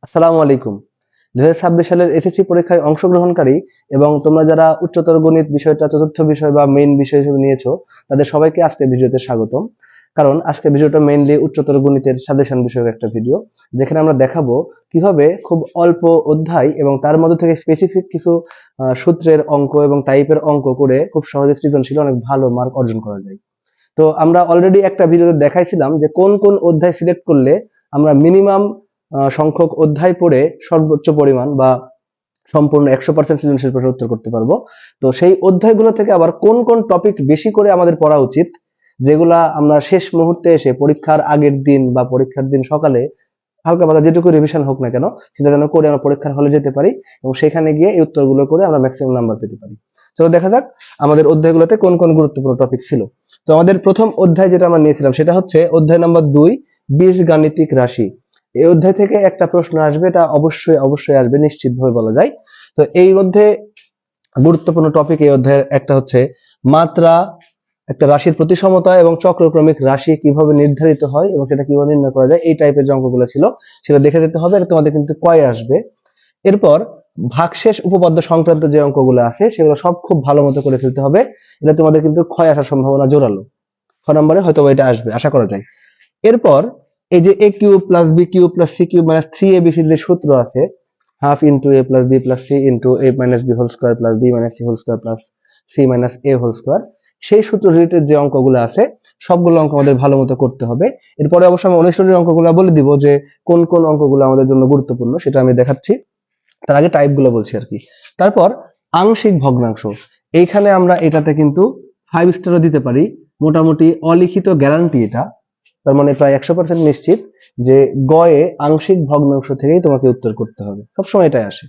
আসসালামু আলাইকুম। 2026 সালের এসএসসি পরীক্ষায় অংশগ্রহণকারী এবং তোমরা যারা উচ্চতর গণিত বিষয়টা চতুর্থ বিষয় বা মেইন বিষয় হিসেবে নিয়েছো তাদের সবাইকে আজকের ভিডিওতে স্বাগতম। কারণ আজকের ভিডিওটা মেইনলি উচ্চতর গণিতের সাজেশন বিষয়ক একটা ভিডিও, যেখানে আমরা দেখাবো কিভাবে খুব অল্প অধ্যায় এবং তার মধ্যে থেকে স্পেসিফিক কিছু সূত্রের অঙ্ক এবং টাইপের অঙ্ক করে খুব সহজে সৃজনশীল অনেক ভালো মার্ক অর্জন করা যায়। তো আমরা অলরেডি একটা ভিডিওতে দেখাইছিলাম যে কোন কোন অধ্যায় সিলেক্ট করলে আমরা মিনিমাম সংখ্যক অধ্যায় পড়ে সর্বোচ্চ পরিমাণ বা সম্পূর্ণ 100% সৃজনশীল প্রশ্নের উত্তর করতে পারবো। তো সেই অধ্যায়গুলো থেকে আবার কোন কোন টপিক বেশি করে আমাদের পড়া উচিত, যেগুলা আমরা শেষ মুহূর্তে এসে পরীক্ষার আগের দিন বা পরীক্ষার দিন সকালে হালকা পাতলা যেটুকু রিভিশন হোক না কেন সেটা যেন করে আমরা পরীক্ষার হলে যেতে পারি এবং সেখানে গিয়ে এই উত্তরগুলো করে আমরা ম্যাক্সিমাম নাম্বার পেতে পারি। চলো দেখা যাক আমাদের অধ্যায়গুলোতে কোন কোন গুরুত্বপূর্ণ টপিক ছিল। তো আমাদের প্রথম অধ্যায় যেটা আমরা নিয়েছিলাম সেটা হচ্ছে অধ্যায় নাম্বার 2, বীজগাণিতিক রাশি। এই অধ্যায় থেকে একটা প্রশ্ন আসবে, এটা অবশ্যই অবশ্যই আসবে, নিশ্চিতভাবে বলা যায়। তো এই মধ্যে গুরুত্বপূর্ণ টপিক এই অধ্যায়ের একটা হচ্ছে মাত্রা, একটা রাশির প্রতিসমতা এবং চক্রক্রমিক রাশি কিভাবে নির্ধারিত হয় এবং সেটা কিভাবে নির্ণয় করা যায়, এই টাইপের যে অঙ্কগুলো ছিল সেটা দেখে যেতে হবে। এটা তোমাদের কিন্তু কয়ে আসবে। এরপর ভাগশেষ উপপাদ্য সংক্রান্ত যে অঙ্কগুলো আছে সেগুলো সব খুব ভালো মতো করে ফেলতে হবে। এটা তোমাদের কিন্তু ক্ষয় আসার সম্ভাবনা জোরালো। খ নম্বরে হয়তো এটা আসবে, আশা করা যায়। এরপর এই যে a cube plus b cube plus c cube minus 3ab যে সূত্র আছে, half into a plus b plus c into a minus b whole square plus b minus c whole square plus c minus a whole square, সেই সূত্র related যে অঙ্কগুলো আছে সবগুলো অঙ্ক আমাদের ভালো মতো করতে হবে। এরপরে অবশ্য আমি অনুশীলনের অঙ্কগুলো বলে দিব যে কোন কোন অঙ্কগুলো আমাদের জন্য গুরুত্বপূর্ণ, সেটা আমি দেখাচ্ছি। তার আগে টাইপ গুলো বলছি আর কি। তারপর আংশিক ভগ্নাংশ, এইখানে আমরা এটাতে কিন্তু 5 স্টারও দিতে পারি, মোটামুটি অলিখিত গ্যারান্টি এটা। তার মানে প্রায় 100% নিশ্চিত যে গয়ে আংশিক ভগ্নাংশ থেকেই তোমাকে উত্তর করতে হবে, সবসময় এটাই আসে,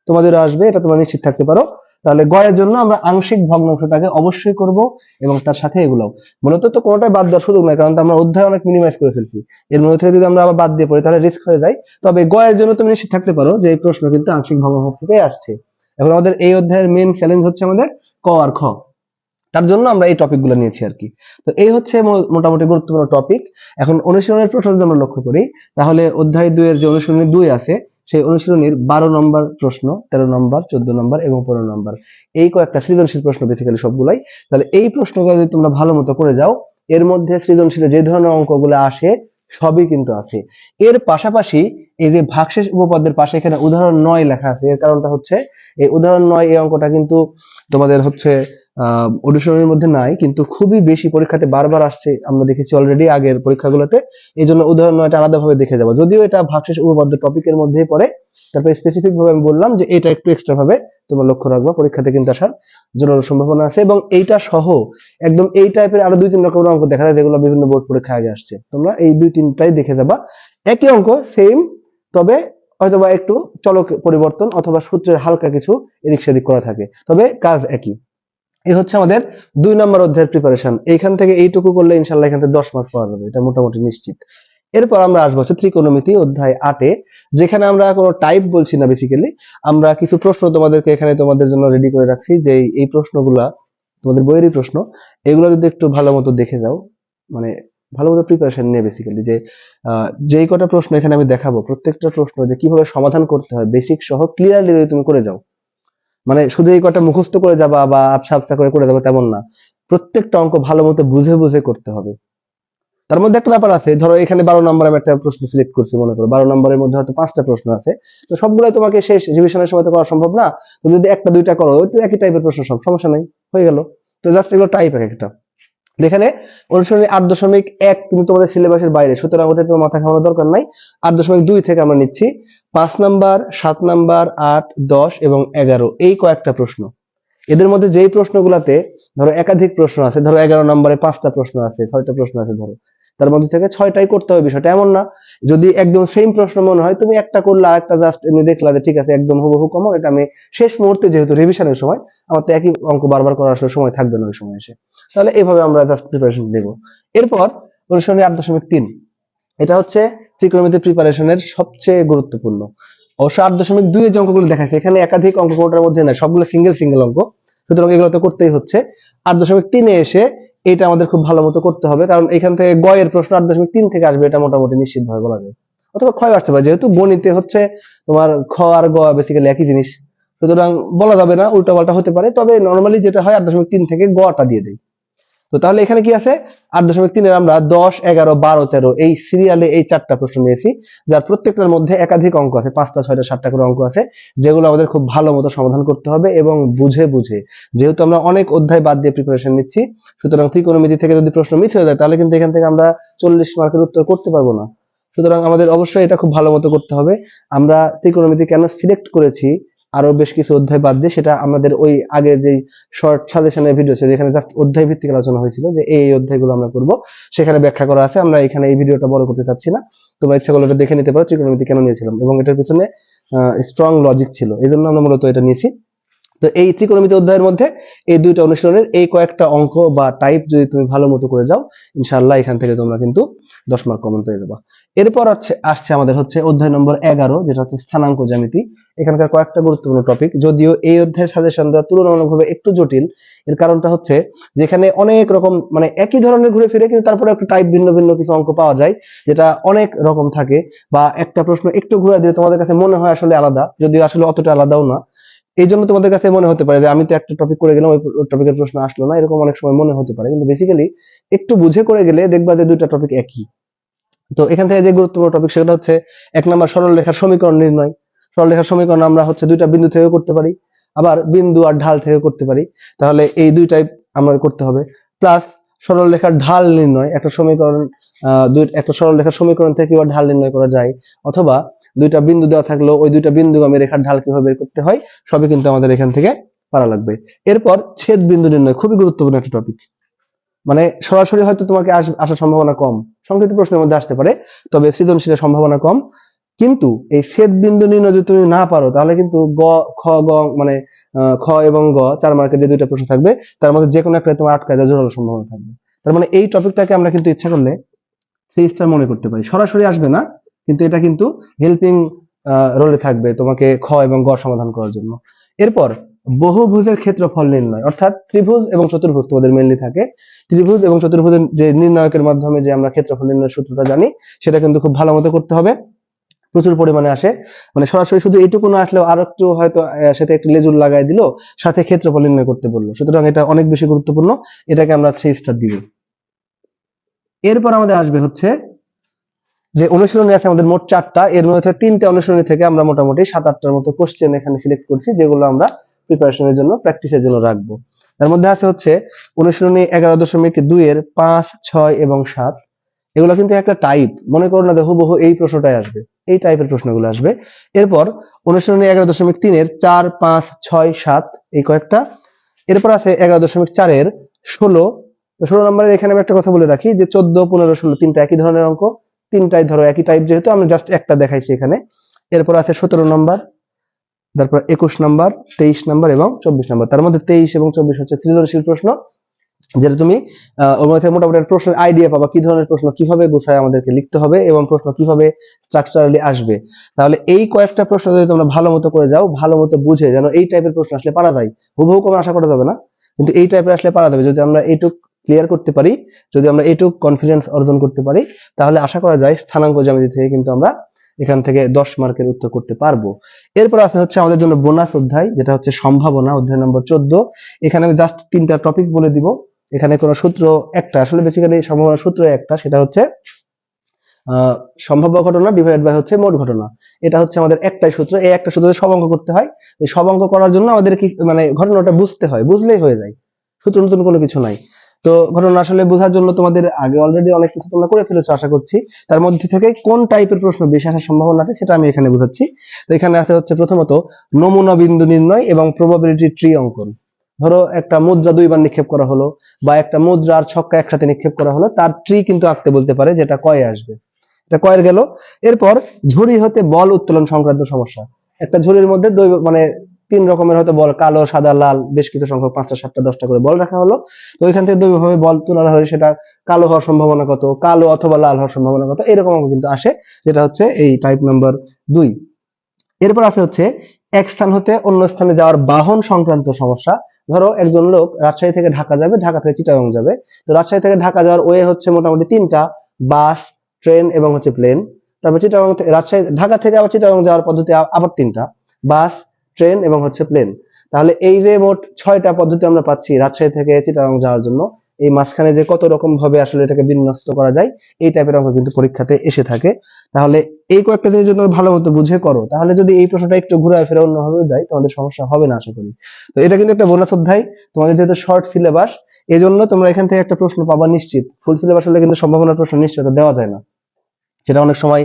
তোমাদেরও আসবে, এটা তোমরা নিশ্চিত থাকতে পারো। তাহলে গয়ের জন্য আমরা আংশিক ভগ্নাংশটাকে অবশ্যই করব এবং তার সাথে এগুলাও। মূলত তো কোনোটাই বাদ দেওয়ার সুযোগ নাই, কারণ আমরা অধ্যায় অনেক মিনিমাইজ করে ফেলছি। এর মধ্যে থেকে যদি আমরা আবার বাদ দিয়ে পড়ি তাহলে রিস্ক হয়ে যায়। তবে গয়ের জন্য তুমি নিশ্চিত থাকতে পারো যে এই প্রশ্ন কিন্তু আংশিক ভগ্নাংশ থেকেই আসছে। এখন আমাদের এই অধ্যায়ের মেইন চ্যালেঞ্জ হচ্ছে আমাদের ক আর খ, তার জন্য আমরা এই টপিক গুলো নিয়েছি আর কি। তো এই হচ্ছে মোটামুটি গুরুত্বপূর্ণ টপিক। এখন অনুশীলনের প্রশ্ন যদি আমরা লক্ষ্য করি তাহলে অধ্যায় 2 এর যে অনুশীলনী 2 আছে সেই অনুশীলনীর 12 নম্বর প্রশ্ন, 13 নম্বর, 14 নম্বর এবং 15 নম্বর, এই কয়েকটা সৃজনশীল প্রশ্ন বেসিক্যালি সবগুলাই। তাহলে এই প্রশ্নগুলো যদি তোমরা ভালো মতো করে যাও, এর মধ্যে সৃজনশীলে যে ধরনের অঙ্কগুলো আসে সবই কিন্তু আছে। এর পাশাপাশি এই যে ভাগশেষ উপপাদ্যের পাশে এখানে উদাহরণ 9 লেখা আছে, এর কারণটা হচ্ছে এই উদাহরণ 9 এই অঙ্কটা কিন্তু তোমাদের হচ্ছে অনুশীলনের মধ্যে নাই, কিন্তু খুবই বেশি পরীক্ষাতে বারবার আসছে, আমরা দেখেছি অলরেডি আগের পরীক্ষাগুলোতে। এই জন্য উদাহরণ 9টা আলাদাভাবে দেখে যাবো, যদিও এটা ভাগশেষ উপপাদ্য টপিকের মধ্যেই পড়ে। তারপরে স্পেসিফিক ভাবে আমি বললাম যে এটা একটু এক্সট্রা ভাবে তোমরা লক্ষ্য রাখবা, পরীক্ষাতে কিন্তু আসার জোরালো সম্ভাবনা আছে। এবং এইটা সহ একদম এই টাইপের আরো 2-3 রকমের অঙ্ক দেখা যায় যেগুলো বিভিন্ন বোর্ড পরীক্ষা আগে আসছে, তোমরা এই 2-3টাই দেখে যাবা। একই অঙ্ক সেম, তবে হয়তোবা একটু চলক পরিবর্তন অথবা সূত্রের হালকা কিছু এদিক সেদিক করা থাকে, তবে কাজ একই। এই হচ্ছে আমাদের 2 নম্বর অধ্যায়ের প্রিপারেশন। এইখান থেকে এইটুকু করলে ইনশাআল্লাহ এখান থেকে 10 মার্ক পাওয়া যাবে, এটা মোটামুটি নিশ্চিত। এরপর আমরা আসবো হচ্ছে ত্রিকোণমিতি অধ্যায় 8 এ, যেখানে আমরা কোনো টাইপ বলছি না, বেসিক্যালি আমরা কিছু প্রশ্ন তোমাদেরকে এখানে তোমাদের জন্য রেডি করে রাখছি, যে এই প্রশ্নগুলা তোমাদের বইয়েরই প্রশ্ন। এগুলো যদি একটু ভালো মতো দেখে যাও, মানে ভালো মতো প্রিপারেশন নিয়ে বেসিক্যালি যে যেই কটা প্রশ্ন এখানে আমি দেখাবো প্রত্যেকটা প্রশ্ন যে কিভাবে সমাধান করতে হয় বেসিক সহ ক্লিয়ারলি যদি তুমি করে যাও, মানে শুধু এই কটা মুখস্থ করে যাবা বা আবছা আবছা করে যাবা তেমন না, প্রত্যেকটা অঙ্ক ভালো মতো বুঝে বুঝে করতে হবে। তার মধ্যে একটা ব্যাপার আছে, ধরো এখানে 12 নম্বর আমি একটা প্রশ্ন সিলেক্ট করছি, মনে করো 12 নম্বরের মধ্যে হয়তো 5টা প্রশ্ন আছে, তো সবগুলাই তোমাকে শেষ রিভিশনের সময় তো করা সম্ভব না। তুমি যদি একটা দুইটা করো, ওই তো একই টাইপের প্রশ্ন, সব সমস্যা নাই, হয়ে গেল। তো জাস্ট এগুলো টাইপ এক একটা। এখানে অনুশীলনী 8.1 কিন্তু তোমাদের সিলেবাসের বাইরে, সুতরাং ওটা তোমার মাথা খাওয়ানোর দরকার নাই। 8.2 থেকে আমরা নিচ্ছি 5 নাম্বার, 7 নাম্বার, 8, 10 এবং 11, এই কয়েকটা প্রশ্ন। এদের মধ্যে যেই প্রশ্নগুলাতে ধরো একাধিক প্রশ্ন আছে, ধরো 11 নম্বরে 5টা প্রশ্ন আছে, 6টা প্রশ্ন আছে ধরো, তার মধ্যে থেকে 6টাই করতে হবে, বিষয়টা এমন না। যদি একদম সেম প্রশ্ন মনে হয় তুমি একটা করলে আরেকটা জাস্ট এমনি দেখলা যে ঠিক আছে একদম হুবহু কমন, এটা আমি শেষ মুহূর্তে যেহেতু রিভিশনের সময় আমার তো একই অঙ্ক বারবার করার আসলে সময় থাকবে না ওই সময় এসে, তাহলে এইভাবে আমরা জাস্ট প্রিপারেশন নেব। এরপর অনুশীলনী 8.3, এটা হচ্ছে ত্রিকোণমিতি প্রিপারেশনের সবচেয়ে গুরুত্বপূর্ণ। অবশ্য 8.2 এর যে অঙ্কগুলো দেখাচ্ছে এখানে একাধিক অঙ্ক কোনটার মধ্যে নাই, সবগুলো সিঙ্গেল সিঙ্গেল অঙ্ক, সুতরাং এগুলো তো করতেই হচ্ছে। 8.3 এ এসে এটা আমাদের খুব ভালো মতো করতে হবে, কারণ এখান থেকে গয়ের প্রশ্ন 8.3 থেকে আসবে, এটা মোটামুটি নিশ্চিত ভাবে বলা যায়। অথবা ক্ষয় আসতে পারে, যেহেতু গণিতে হচ্ছে তোমার খ আর গ বেসিক্যালি একই জিনিস, সুতরাং বলা যাবে না, উল্টাপাল্টা হতে পারে। তবে নর্মালি যেটা হয় 8.3 থেকে গটা দিয়ে দেয়। তো তাহলে এখানে কি আছে, 8.3-এর আমরা 10, 11, 12, 13 এই সিরিয়ালে এই 4টা প্রশ্ন নিয়েছি, যার প্রত্যেকটার মধ্যে একাধিক অঙ্ক আছে, 5টা 6টা 7টা করে অঙ্ক আছে, যেগুলো আমাদের খুব ভালো মতো সমাধান করতে হবে এবং বুঝে বুঝে। যেহেতু আমরা অনেক অধ্যায় বাদ দিয়ে প্রিপারেশন নিচ্ছি, সুতরাং ত্রিকোণমিতি থেকে যদি প্রশ্ন মিস হয়ে যায় তাহলে কিন্তু এখান থেকে আমরা 40 মার্কের উত্তর করতে পারবো না। সুতরাং আমাদের অবশ্যই এটা খুব ভালো মতো করতে হবে। আমরা ত্রিকোণমিতি কেন সিলেক্ট করেছি আরো বেশ কিছু অধ্যায় বাদ দিয়ে, সেটা আমাদের ওই আগে যে শর্ট সাজেশনের ভিডিও ছিল, যেখানে জাস্ট অধ্যায় ভিত্তিক আলোচনা হয়েছিল যে এই অধ্যায়গুলো আমরা করব, সেখানে ব্যাখ্যা করা আছে। আমরা এখানে এই ভিডিওটা বড় করতে চাচ্ছি না, তোমরা ইচ্ছা করলে এটা দেখে নিতে পারো ত্রিকোণমিতি কেন নিয়েছিলাম, এবং এটার পিছনে স্ট্রং লজিক ছিল, এই জন্য আমরা মূলত এটা নিয়েছি। তো এই ত্রিকোণমিতি অধ্যায়ের মধ্যে এই দুইটা অনুশীলনের এই কয়েকটা অঙ্ক বা টাইপ যদি তুমি ভালো মতো করে যাও, ইনশাআল্লাহ এখান থেকে তোমরা কিন্তু 10 মার্ক কমন পেয়ে যাবে। এরপর আসছে আমাদের হচ্ছে অধ্যায় নম্বর 11, যেটা হচ্ছে স্থানাঙ্ক জ্যামিতি। এখানকার কয়েকটা গুরুত্বপূর্ণ টপিক, যদিও এই অধ্যায়ের সাজেশন দেওয়া তুলনামূলকভাবে একটু জটিল। এর কারণটা হচ্ছে যেখানে অনেক রকম মানে একই ধরনের ঘুরে ফিরে, কিন্তু তারপরে একটা টাইপ ভিন্ন ভিন্ন কিছু অঙ্ক পাওয়া যায়, যেটা অনেক রকম থাকে, বা একটা প্রশ্ন একটু ঘুরে দিলে তোমাদের কাছে মনে হয় আসলে আলাদা, যদিও আসলে অতটা আলাদাও না। এই জন্য তোমাদের কাছে মনে হতে পারে যে আমি তো একটা টপিক করে গেলাম, ওই টপিকের প্রশ্ন আসলো না, এরকম অনেক সময় মনে হতে পারে, কিন্তু বেসিক্যালি একটু বুঝে করে গেলে দেখবা যে দুইটা টপিক একই। তো এখান থেকে যে গুরুত্বপূর্ণ টপিক সেটা হচ্ছে 1 নম্বর সরল রেখার সমীকরণ নির্ণয়। সরল রেখার সমীকরণ আমরা হচ্ছে দুইটা বিন্দু থেকে করতে পারি, আবার বিন্দু আর ঢাল থেকে করতে পারি। তাহলে এই দুইটাই আমাদের করতে হবে। প্লাস সরল রেখার ঢাল নির্ণয়, একটা সমীকরণ একটা সরল রেখার সমীকরণ থেকে কিভাবে ঢাল নির্ণয় করা যায়, অথবা দুইটা বিন্দু দেওয়া থাকলো ওই দুইটা বিন্দুগামী রেখার ঢাল কিভাবে বের করতে হয়, সবই কিন্তু আমাদের এখান থেকে পারা লাগবে। এরপর ছেদ বিন্দু নির্ণয়, খুবই গুরুত্বপূর্ণ একটা টপিক। মানে সরাসরি হয়তো তোমাকে আসার সম্ভাবনা কম, সংক্ষিপ্ত প্রশ্নের মধ্যে আসতে পারে, তবে সৃজনশীলের সম্ভাবনা কম। কিন্তু এই ছেদ বিন্দু নির্ণয় যদি তুমি না পারো, তাহলে কিন্তু গ খ গ মানে খ এবং গ 4 মার্কের যে দুইটা প্রশ্ন থাকবে, তার মধ্যে যে কোনো একটা তোমার আটকায় যাওয়ার জোরালো সম্ভাবনা থাকবে। তার মানে এই টপিকটাকে আমরা কিন্তু ইচ্ছা করলে 3 স্টার মনে করতে পারি। সরাসরি আসবে না, কিন্তু এটা কিন্তু হেল্পিং রোলে থাকবে তোমাকে খ এবং গ সমাধান করার জন্য। এরপর বহুভুজের ক্ষেত্রফল নির্ণয়, অর্থাৎ ত্রিভুজ এবং চতুর্ভুজ তোমাদের মেইনলি থাকে। ত্রিভুজ এবং চতুর্ভুজের যে নির্ণায়কের মাধ্যমে যে আমরা ক্ষেত্রফল নির্ণয়ের সূত্রটা জানি, সেটা কিন্তু খুব ভালো মতো করতে হবে। প্রচুর পরিমাণে আসে, মানে সরাসরি শুধু এইটুকু না আসলেও আর একটু হয়তো সাথে একটু লেজুর লাগাই দিল, সাথে ক্ষেত্রফল নির্ণয় করতে বললো, সুতরাং এটা অনেক বেশি গুরুত্বপূর্ণ, এটাকে আমরা 3 স্টার দিব। এরপর আমাদের আসবে হচ্ছে যে অনুশীলনী আছে আমাদের মোট 4টা, এর মধ্যে 3টে অনুশীলনী থেকে আমরা মোটামুটি 7-8টার মতো কোশ্চেন এখানে সিলেক্ট করছি, যেগুলো আমরা প্রিপারেশনের জন্য প্র্যাকটিসের জন্য রাখবো। তার মধ্যে আছে হচ্ছে অনুশীলনী 11.2 এর 5, 6 এবং 7। এগুলো কিন্তু একটা টাইপ, মনে করো না যে হুবহু এই প্রশ্নটাই আসবে, এই টাইপের প্রশ্নগুলো আসবে। এরপর অনুশীলনী 11.3 এর 4, 5, 6, 7 এই কয়েকটা। এরপর আছে 11.4 এর 16। তো 16 নম্বরের এখানে আমি একটা কথা বলে রাখি যে 14, 15, 16 তিনটা একই ধরনের অঙ্ক, তিনটাই ধরো একই টাইপ, যেহেতু আমি জাস্ট একটা দেখাইছি এখানে। এরপর আছে 17 নম্বর, তারপর 21 নম্বর, 23 নম্বর এবং 24 নম্বর। তার মধ্যে 23 এবং 24 হচ্ছে সৃজনশীল প্রশ্ন, যেটা তুমি ওর মধ্যে মোটামুটি একটা প্রশ্নের আইডিয়া পাবা, কি ধরনের প্রশ্ন কিভাবে গোছায় আমাদেরকে লিখতে হবে এবং প্রশ্ন কিভাবে স্ট্রাকচারালি আসবে। তাহলে এই কয়েকটা প্রশ্ন যদি তোমরা ভালো মতো করে যাও, ভালো মতো বুঝে, যেন এই টাইপের প্রশ্ন আসলে পারা যায়, হুবহু কোনো আশা করা যাবে না, কিন্তু এই টাইপের আসলে পারা যাবে যদি আমরা এইটুক ক্লিয়ার করতে পারি, যদি আমরা এইটুক কনফিডেন্স অর্জন করতে পারি, তাহলে আশা করা যায় স্থানাঙ্ক জ্যামিতি থেকে কিন্তু আমরা এখান থেকে 10 মার্কের উত্তর করতে পারবো। এরপর আছে হচ্ছে আমাদের জন্য বোনাস অধ্যায়, যেটা হচ্ছে সম্ভাবনা, অধ্যায় নম্বর 14। এখানে আমি জাস্ট 3টা টপিক বলে দিব। এখানে কোনো সূত্র একটা, আসলে বেসিক্যালি সম্ভাবনার সূত্র একটা, সেটা হচ্ছে সম্ভাব্য ঘটনা ডিভাইড বাই হচ্ছে মোট ঘটনা। এটা হচ্ছে আমাদের একটাই সূত্র, এই একটা সূত্রে সব অঙ্ক করতে হয়। এই সব অঙ্ক করার জন্য আমাদের কি মানে ঘটনাটা বুঝতে হয়, বুঝলেই হয়ে যায়, সূত্র নতুন কোনো কিছু নাই। তো ঘটনা আসলে বোঝার জন্য তোমাদের আগে অলরেডি অনেক কিছু তোমরা করে ফেলেছো আশা করছি, তার মধ্যে থেকে কোন টাইপের প্রশ্ন বেশি আসার সম্ভাবনা আছে সেটা আমি এখানে বুঝাচ্ছি। তো এখানে আছে হচ্ছে প্রথমত নমুনা বিন্দু নির্ণয় এবং প্রবাবিলিটি ট্রি অঙ্কন। ধরো একটা মুদ্রা 2বার নিক্ষেপ করা হলো, বা একটা মুদ্রা আর ছক্কা একসাথে নিক্ষেপ করা হলো, তার ট্রি কিন্তু আঁকতে বলতে পারে, যেটা কয়ে আসবে, এটা কয়ের গেল। এরপর ঝুড়ি হতে বল উত্তোলন সংক্রান্ত সমস্যা। একটা ঝুড়ির মধ্যে মানে 3 রকমের হয়তো বল, কালো, সাদা, লাল, বেশ কিছু সংখ্যক 5টা 7টা 10টা করে বল রাখা হলো। তো ওইখান থেকে দুইভাবে বল তোলা হয়, সেটা কালো হওয়ার সম্ভাবনা কত, কালো অথবা লাল হওয়ার সম্ভাবনা কত, এরকম অঙ্ক কিন্তু আসে, যেটা হচ্ছে এই টাইপ নাম্বার 2। এরপর আছে হচ্ছে এক স্থান হতে অন্য স্থানে যাওয়ার বাহন সংক্রান্ত সমস্যা। ধরো একজন লোক রাজশাহী থেকে ঢাকা যাবে, ঢাকা থেকে চিটাগাং যাবে। তো রাজশাহী থেকে ঢাকা যাওয়ার ওয়ে হচ্ছে মোটামুটি 3টা, বাস, ট্রেন এবং হচ্ছে প্লেন। তারপর চিটাগাং রাজশাহী ঢাকা থেকে আবার চিটাগাং যাওয়ার পদ্ধতি আবার 3টা, বাস, ট্রেন এবং হচ্ছে প্লেন। তাহলে এই যে মোট 6টা পদ্ধতি আমরা পাচ্ছি রাজশাহী থেকে চিটাগাং যাওয়ার জন্য। এই মাঝখানে যে কত রকম ভাবে আসলে এটাকে বিন্যস্ত করা যায় এই টাইপের অঙ্ক কিন্তু পরীক্ষাতে এসে থাকে। তাহলে এই কয়েকটা জিনিস যদি ভালো মতো বুঝে করো, তাহলে যদি এই প্রশ্নটা একটু ঘুরে ফিরে অন্যভাবে দেয় তোমাদের সমস্যা হবে না আশা করি। তো এটা কিন্তু একটা বোনাস অধ্যায়, তোমাদের যেহেতু শর্ট সিলেবাস, এই জন্য তোমরা এখান থেকে একটা প্রশ্ন পাবা নিশ্চিত। ফুল সিলেবাস হলে কিন্তু সম্ভাবনার প্রশ্ন নিশ্চিত দেওয়া যায় না, সেটা অনেক সময়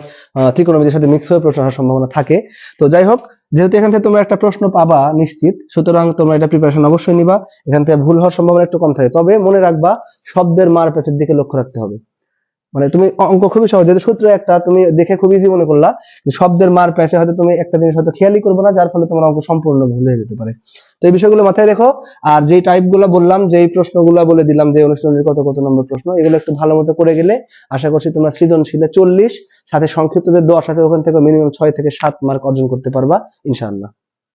ত্রিকোণমিতির সাথে মিক্স হয়ে প্রশ্ন আসার সম্ভাবনা থাকে। তো যাই হোক, যেহেতু এখান থেকে তোমরা একটা প্রশ্ন পাবা নিশ্চিত, সুতরাং তোমরা এটা প্রিপারেশন অবশ্যই নিবা। এখান থেকে ভুল হওয়ার সম্ভাবনা একটু কম থাকে, তবে মনে রাখবা শব্দের মার প্যাচের দিকে লক্ষ্য রাখতে হবে। মানে তুমি অঙ্ক খুবই সহজ, যেহেতু সূত্র একটা তুমি দেখে খুব ইজি মনে করলা, শব্দের মার প্যাচে হয়তো তুমি একটা জিনিস হয়তো খেয়ালই করবে না, যার ফলে তোমার অঙ্ক সম্পূর্ণ ভুল হয়ে যেতে পারে। তো এই বিষয়গুলো মাথায় রেখো। আর যেই টাইপ গুলো বললাম, যেই প্রশ্নগুলো বলে দিলাম, যে অনুশীলনের কত কত নম্বর প্রশ্ন, এগুলো একটু ভালো মতো করে গেলে আশা করছি তোমরা সৃজনশীলে 40 সাথে সংক্ষিপ্ত যে 10 আছে ওখান থেকে মিনিমাম 6 থেকে 7 মার্ক অর্জন করতে পারবা ইনশাআল্লাহ।